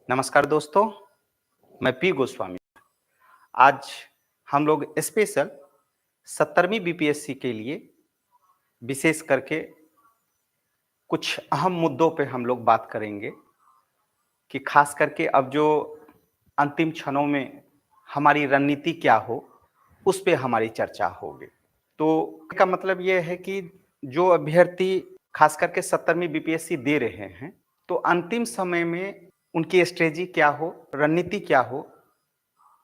नमस्कार दोस्तों, मैं पी गोस्वामी। आज हम लोग स्पेशल 70वीं बीपीएससी के लिए विशेष करके कुछ अहम मुद्दों पे हम लोग बात करेंगे कि खास करके अब जो अंतिम क्षणों में हमारी रणनीति क्या हो, उस पे हमारी चर्चा होगी। तो इसका मतलब ये है कि जो अभ्यर्थी खास करके 70वीं बीपीएससी दे रहे हैं, तो अंतिम समय में उनकी स्ट्रेटजी क्या हो, रणनीति क्या हो,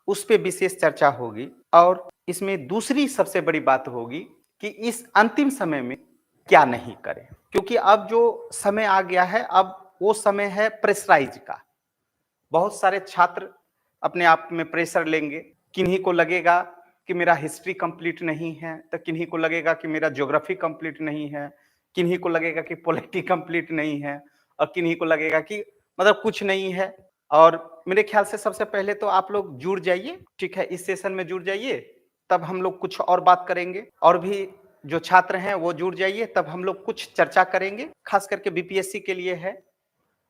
उस पे विशेष चर्चा होगी। और इसमें दूसरी सबसे बड़ी बात होगी कि इस अंतिम समय में क्या नहीं करें, क्योंकि अब जो समय आ गया है, अब वो समय है प्रेशराइज का। बहुत सारे छात्र अपने आप में प्रेशर लेंगे। किन्हीं को लगेगा कि मेरा हिस्ट्री कंप्लीट नहीं है, तो किन्हीं को लगेगा कि मेरा ज्योग्राफी कंप्लीट नहीं है, किन्हीं को लगेगा कि पॉलिटी कंप्लीट नहीं है, और किन्हीं को लगेगा कि मतलब कुछ नहीं है। और मेरे ख्याल से सबसे पहले तो आप लोग जुड़ जाइए, ठीक है, इस सेशन में जुड़ जाइए, तब हम लोग कुछ और बात करेंगे। और भी जो छात्र हैं वो जुड़ जाइए, तब हम लोग कुछ चर्चा करेंगे, खास करके बीपीएससी के लिए है।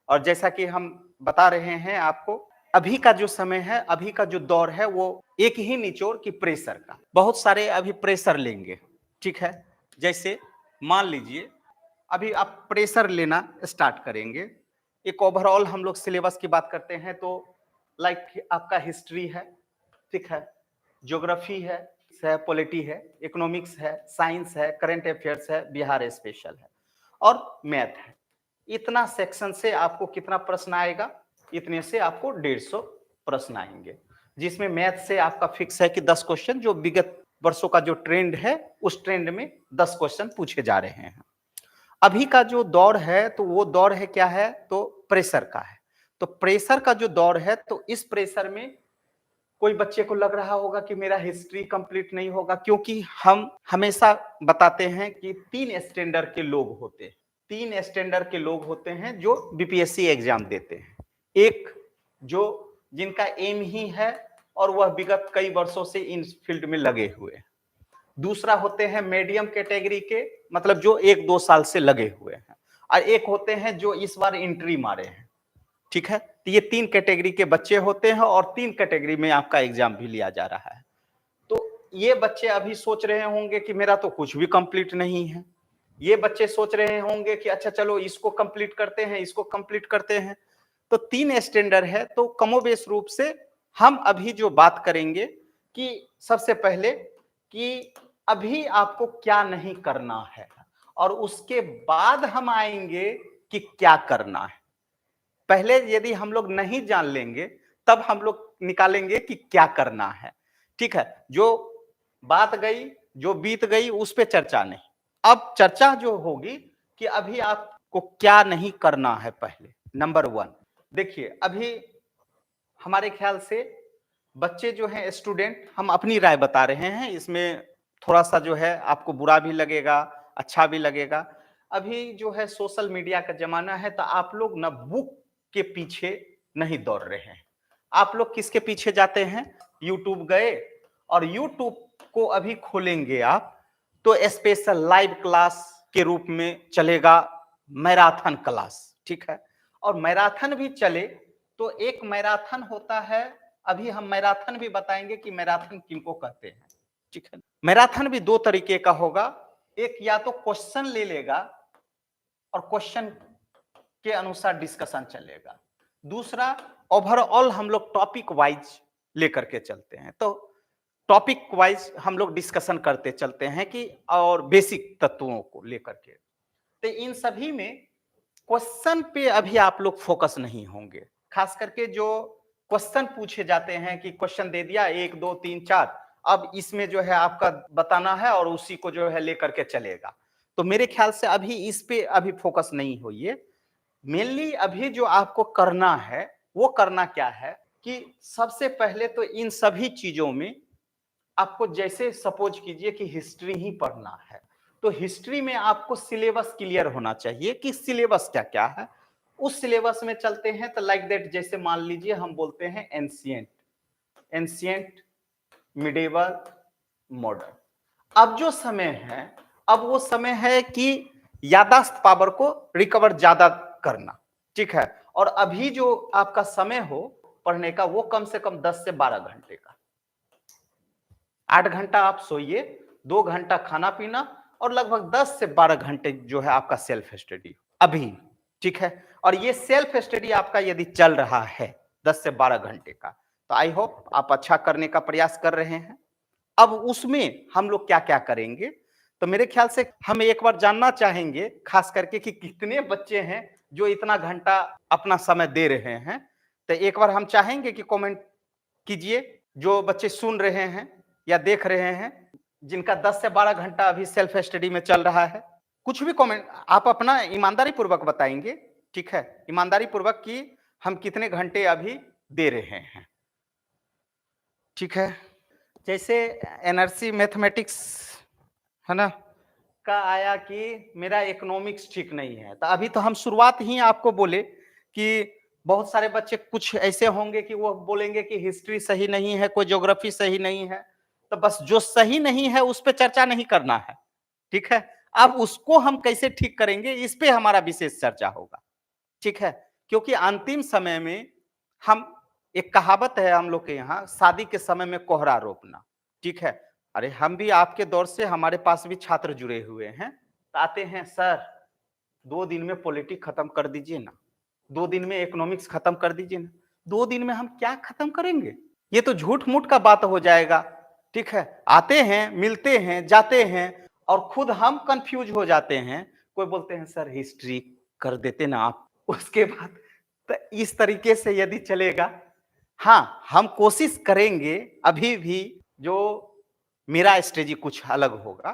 और जैसा कि हम बता रहे हैं आपको, अभी का जो समय है, अभी का जो दौर है, वो एक ही निचोड़ की प्रेशर का। बहुत सारे अभी प्रेशर लेंगे, ठीक है। जैसे मान लीजिए अभी आप प्रेशर लेना स्टार्ट करेंगे। एक ओवरऑल हम लोग सिलेबस की बात करते हैं तो लाइक आपका हिस्ट्री है, ठीक है, ज्योग्राफी है, पॉलिटी है, इकोनॉमिक्स है, साइंस है, करंट अफेयर्स है, बिहार स्पेशल है और मैथ है। इतना सेक्शन से आपको कितना प्रश्न आएगा? इतने से आपको 150 प्रश्न आएंगे, जिसमें मैथ से आपका फिक्स है कि 10 क्वेश्चन, जो विगत वर्षों का जो ट्रेंड है उस ट्रेंड में 10 क्वेश्चन पूछे जा रहे हैं। अभी का जो दौर है तो वो दौर है क्या है? तो प्रेशर का है। तो प्रेशर का जो दौर है, तो इस प्रेशर में कोई बच्चे को लग रहा होगा कि मेरा हिस्ट्री कंप्लीट नहीं होगा, क्योंकि हम हमेशा बताते हैं कि 3 स्टैंडर्ड के लोग होते हैं। 3 स्टैंडर्ड के लोग होते हैं जो बीपीएससी एग्जाम देते हैं। एक जो जिनका एम ही है और वह विगत कई वर्षों से इन फील्ड में लगे हुए हैं। दूसरा होते हैं मीडियम कैटेगरी के, मतलब जो 1-2 साल से लगे हुए हैं। और एक होते हैं जो इस बार एंट्री मारे हैं, ठीक है। तो ये 3 कैटेगरी के बच्चे होते हैं और 3 कैटेगरी में आपका एग्जाम भी लिया जा रहा है। तो ये बच्चे अभी सोच रहे होंगे कि मेरा तो कुछ भी कंप्लीट नहीं है। ये बच्चे सोच रहे होंगे कि अच्छा चलो इसको कंप्लीट करते हैं, इसको कंप्लीट करते हैं। तो 3 स्टैंडर्ड है, तो कमोबेश रूप से हम अभी जो बात करेंगे कि सबसे पहले कि अभी आपको क्या नहीं करना है, और उसके बाद हम आएंगे कि क्या करना है। पहले यदि हम लोग नहीं जान लेंगे, तब हम लोग निकालेंगे कि क्या करना है, ठीक है। जो बात गई, जो बीत गई, उस पे चर्चा नहीं। अब चर्चा जो होगी कि अभी आपको क्या नहीं करना है। पहले नंबर 1 देखिए, अभी हमारे ख्याल से बच्चे जो हैं, स्टूडेंट, हम अपनी राय बता रहे हैं, इसमें थोड़ा सा जो है आपको बुरा भी लगेगा, अच्छा भी लगेगा। अभी जो है सोशल मीडिया का जमाना है, तो आप लोग ना बुक के पीछे नहीं दौड़ रहे हैं। आप लोग किसके पीछे जाते हैं? यूट्यूब गए, और यूट्यूब को अभी खोलेंगे आप तो स्पेशल लाइव क्लास के रूप में चलेगा मैराथन क्लास, ठीक है। और मैराथन भी चले तो एक मैराथन होता है, अभी हम मैराथन भी बताएंगे कि मैराथन किनको कहते हैं, ठीक है। मैराथन भी 2 तरीके का होगा। एक या तो क्वेश्चन ले लेगा और क्वेश्चन के अनुसार डिस्कशन चलेगा। दूसरा, ओवरऑल हम लोग टॉपिक वाइज लेकर के चलते हैं, तो टॉपिक वाइज हम लोग डिस्कशन करते चलते हैं कि और बेसिक तत्वों को लेकर के। तो इन सभी में क्वेश्चन पे अभी आप लोग फोकस नहीं होंगे। खास करके जो क्वेश्चन पूछे जाते हैं कि क्वेश्चन दे दिया 1 2 3 4, अब इसमें जो है आपका बताना है और उसी को जो है लेकर के चलेगा। तो मेरे ख्याल से अभी इस पे अभी फोकस नहीं होइए। मेनली अभी जो आपको करना है वो करना क्या है कि सबसे पहले तो इन सभी चीजों में आपको, जैसे सपोज कीजिए कि हिस्ट्री ही पढ़ना है, तो हिस्ट्री में आपको सिलेबस क्लियर होना चाहिए कि सिलेबस क्या क्या है। उस सिलेबस में चलते हैं तो लाइक दैट, जैसे मान लीजिए हम बोलते हैं एंशिएंट, एंशिएंट, मिडेवल, मॉडर्न। अब जो समय है, अब वो समय है कि यादाश्त पावर को रिकवर ज्यादा करना, ठीक है? और अभी जो आपका समय हो पढ़ने का वो कम से कम 10 से 12 घंटे का। 8 घंटा आप सोइए, 2 घंटा खाना-पीना और लगभग 10 से 12 घंटे जो है आपका सेल्फ स्टडी अभी, ठीक है? और ये सेल्फ स्टडी आपका यदि चल रहा है 10 से 12 घंटे का, तो आई होप आप अच्छा करने का प्रयास कर रहे हैं। अब उसमें हम लोग क्या-क्या करेंगे? तो मेरे ख्याल से हम एक बार जानना चाहेंगे खास करके कि कितने बच्चे हैं जो इतना घंटा अपना समय दे रहे हैं? तो एक बार हम चाहेंगे कि कमेंट कीजिए, जो बच्चे सुन रहे हैं या देख रहे हैं, जिनका 10 से 12 घंटा अभी सेल्फ स्टडी में चल रहा है। कुछ भी कमेंट आप अपना ईमानदारी पूर्वक बताएँगे, ठीक है? ईमानदारी पूर्वक कि हम कितने घंटे अभी दे रहे हैं, ठीक है? जैसे एनआरसी मैथमेटिक्स, है ना? का आया कि मेरा इकोनॉमिक्स ठीक नहीं है। तो अभी तो हम शुरुआत ही आपको बोले कि बहुत सारे बच्चे कुछ ऐसे होंगे कि वो बोलेंगे कि हिस्ट्री सही नहीं है, कोई ज्योग्राफी सही नहीं है। तो बस जो सही नहीं है उस पे चर्चा नहीं करना है, ठीक है? अब उसको हम कैसे ठीक करेंगे इस पे हमारा विशेष चर्चा होगा, ठीक है? क्योंकि अंतिम समय में हम एक कहावत है हम लोग के यहाँ, शादी के समय में कोहरा रोपना, ठीक है? अरे हम भी आपके दौर से हमारे पास भी छात्र जुड़े हुए हैं। आते हैं सर 2 दिन में पॉलिटिक्स खत्म कर दीजिए ना, 2 दिन में इकोनॉमिक्स खत्म कर दीजिए ना। 2 दिन में हम क्या खत्म करेंगे? ये तो झूठ-मूठ का बात हो जाएगा, ठीक है? आते हैं, मिलते हैं, जाते हैं और खुद हम कन्फ्यूज़ हो जाते हैं। कोई बोलते हैं सर हिस्ट्री कर देते ना आप। उसके बाद तो इस तरीके से यदि चलेगा, हाँ, हम कोशिश करेंगे अभी भी जो मेरा स्ट्रेटजी कुछ अलग होगा,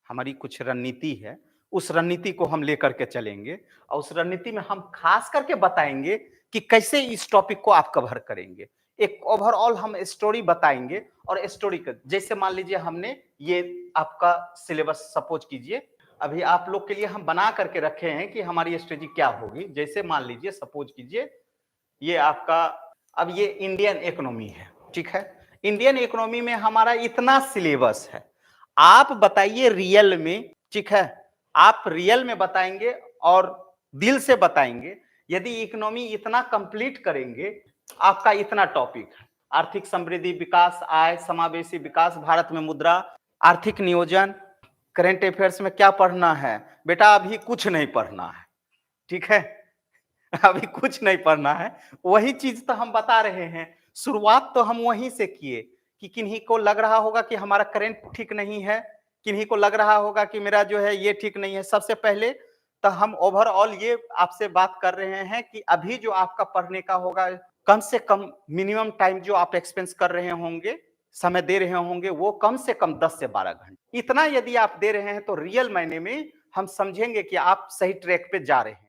हमारी कुछ रणनीति है, उस रणनीति को हम लेकर के चलेंगे और उस रणनीति में हम खास करके बताएँगे कि कैसे इस टॉपिक को आप कवर करेंगे। एक ओवरऑल हम स्टोरी बताएँगे और स्टोरी क जैसे मान लीजिए हमने ये आपका सिलेबस सपोज़ कीजिए, अभी आप लोग के लिए हम बना करके रखे हैं कि हमारी स्ट्रेटजी क्या होगी। जैसे मान लीजिए सपोज़ कीजिए ये आपका अब ये इंडियन इकोनॉमी है, ठीक है? इंडियन इकोनॉमी में हमारा इतना सिलेबस है। आप बताइए रियल में, ठीक है? आप रियल में बताएँगे और दिल से बताएँगे, यदि इकोनॉमी इतना कंप्लीट करेंगे, आपका इतना टॉपिक है। आर्थिक समृद्धि, विकास, आय, समावेशी विकास, भारत में मुद्रा, आर्थिक नियोजन, करंट अफेयर्स में क्या पढ़ना है? बेटा अभी कुछ नहीं पढ़ना है, ठीक है? अभी कुछ नहीं पढ़ना है, वही चीज़ तो हम बता रहे हैं। शुरुआत तो हम वहीं से किए कि किन्हीं को लग रहा होगा कि हमारा करंट ठीक नहीं है, किन्हीं को लग रहा होगा कि मेरा जो है ये ठीक नहीं है। सबसे पहले तो हम ओवरऑल ये आपसे बात कर रहे हैं कि अभी जो आपका पढ़ने का होगा, कम से कम मिनिमम टाइम जो आप एक्सपेंस कर रहे होंगे, समय दे रहे होंगे, वो कम से कम 10 से 12 घंटे। इतना यदि आप दे रहे हैं तो रियल मायने में हम समझेंगे कि आप सही ट्रैक पे जा रहे हैं।